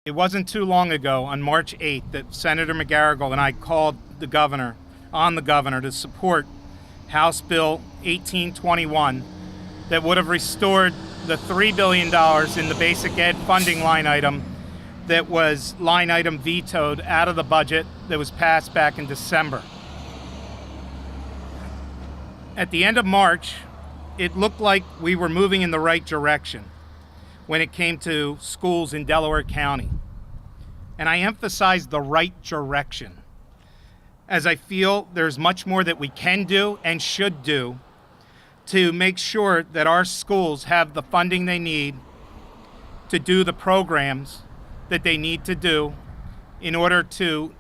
It wasn't too long ago, on March 8th, that Senator McGarrigle and I called on the governor to support House Bill 1821 that would have restored the $3 billion in the basic ed funding line item that was line item vetoed out of the budget that was passed back in December. At the end of March, it looked like we were moving in the right direction when it came to schools in Delaware County. And I emphasize the right direction, as I feel there's much more that we can do and should do to make sure that our schools have the funding they need to do the programs that they need to do in order to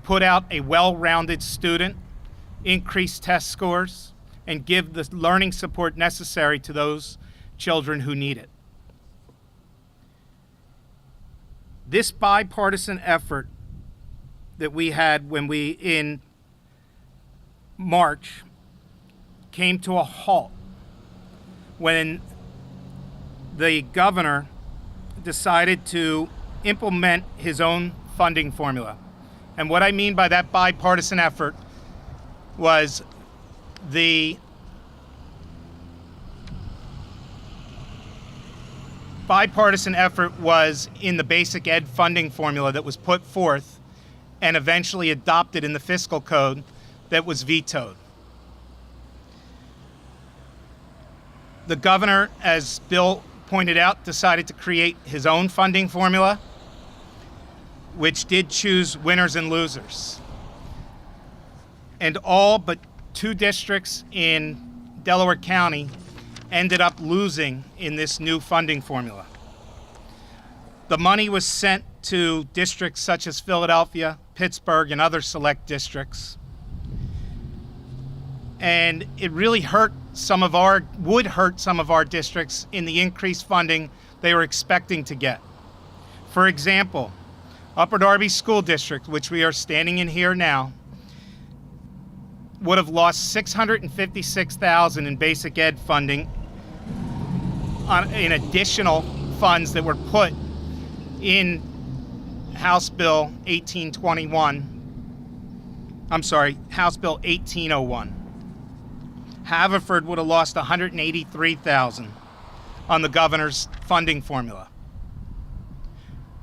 put out a well-rounded student, increase test scores, and give the learning support necessary to those children who need it. This bipartisan effort that we had when we, in March, came to a halt when the governor decided to implement his own funding formula. And what I mean by that bipartisan effort was the bipartisan effort was in the basic ed funding formula that was put forth and eventually adopted in the fiscal code that was vetoed. The governor, as Bill pointed out, decided to create his own funding formula, which did choose winners and losers. And all but 2 districts in Delaware County ended up losing in this new funding formula. The money was sent to districts such as Philadelphia, Pittsburgh, and other select districts. And it really would hurt some of our districts in the increased funding they were expecting to get. For example, Upper Darby School District, which we are standing in here now, would have lost $656,000 in basic ed funding in additional funds that were put in House Bill 1801. Haverford would have lost $183,000 on the governor's funding formula.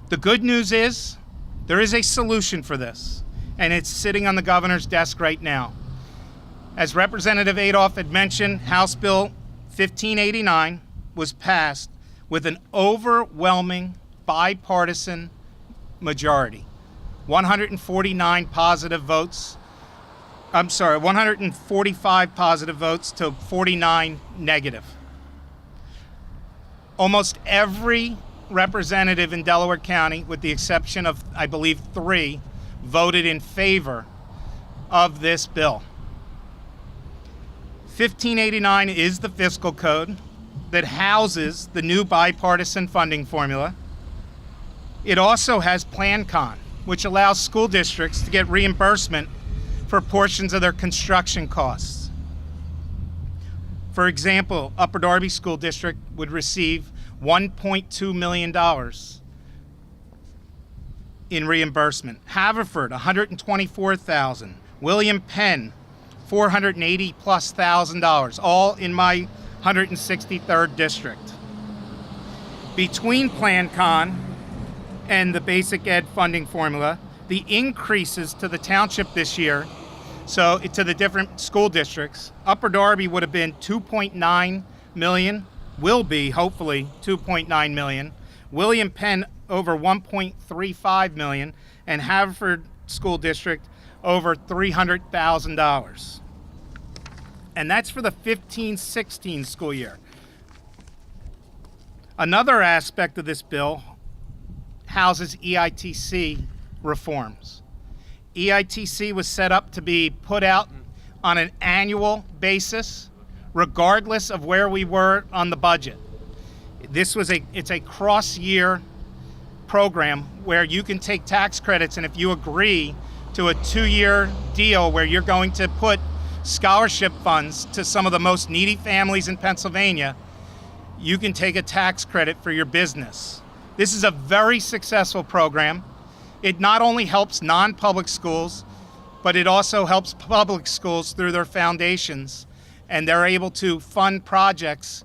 The good news is there is a solution for this, and it's sitting on the governor's desk right now. As Representative Adolph had mentioned, House Bill 1589 was passed with an overwhelming bipartisan majority. 145 positive votes to 49 negative. Almost every representative in Delaware County, with the exception of, I believe, 3, voted in favor of this bill. 1589 is the fiscal code that houses the new bipartisan funding formula. It also has PlanCon, which allows school districts to get reimbursement for portions of their construction costs. For example, Upper Darby School District would receive $1.2 million in reimbursement. Haverford, $124,000. William Penn, $480,000+, all in my 163rd district. Between PlanCon and the basic ed funding formula, the increases to the township this year, so to the different school districts, Upper Darby would have been $2.9 million, will be hopefully $2.9 million, William Penn over $1.35 million, and Haverford School District over $300,000. And that's for the 15-16 school year. Another aspect of this bill houses EITC reforms. EITC was set up to be put out on an annual basis, regardless of where we were on the budget. It's a cross-year program where you can take tax credits, and if you agree to a 2-year deal where you're going to put scholarship funds to some of the most needy families in Pennsylvania, you can take a tax credit for your business. This is a very successful program. It not only helps non-public schools, but it also helps public schools through their foundations, and they're able to fund projects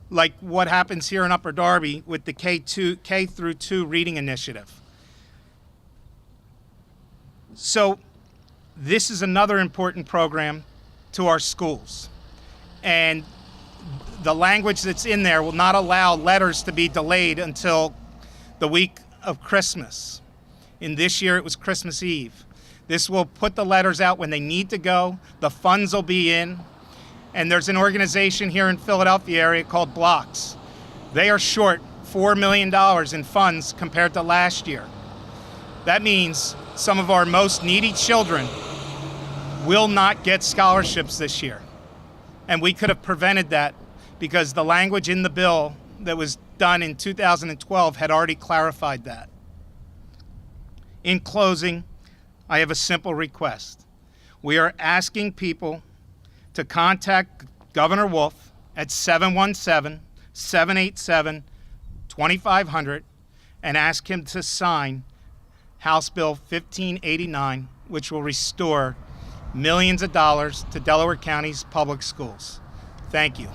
like what happens here in Upper Darby with the K through 2 reading initiative. So this is another important program to our schools. And the language that's in there will not allow letters to be delayed until the week of Christmas. In this year, it was Christmas Eve. This will put the letters out when they need to go. The funds will be in. And there's an organization here in Philadelphia area called Blocks. They are short $4 million in funds compared to last year. That means some of our most needy children will not get scholarships this year. And we could have prevented that because the language in the bill that was done in 2012 had already clarified that. In closing, I have a simple request. We are asking people to contact Governor Wolf at 717-787-2500 and ask him to sign House Bill 1589, which will restore millions of dollars to Delaware County's public schools. Thank you.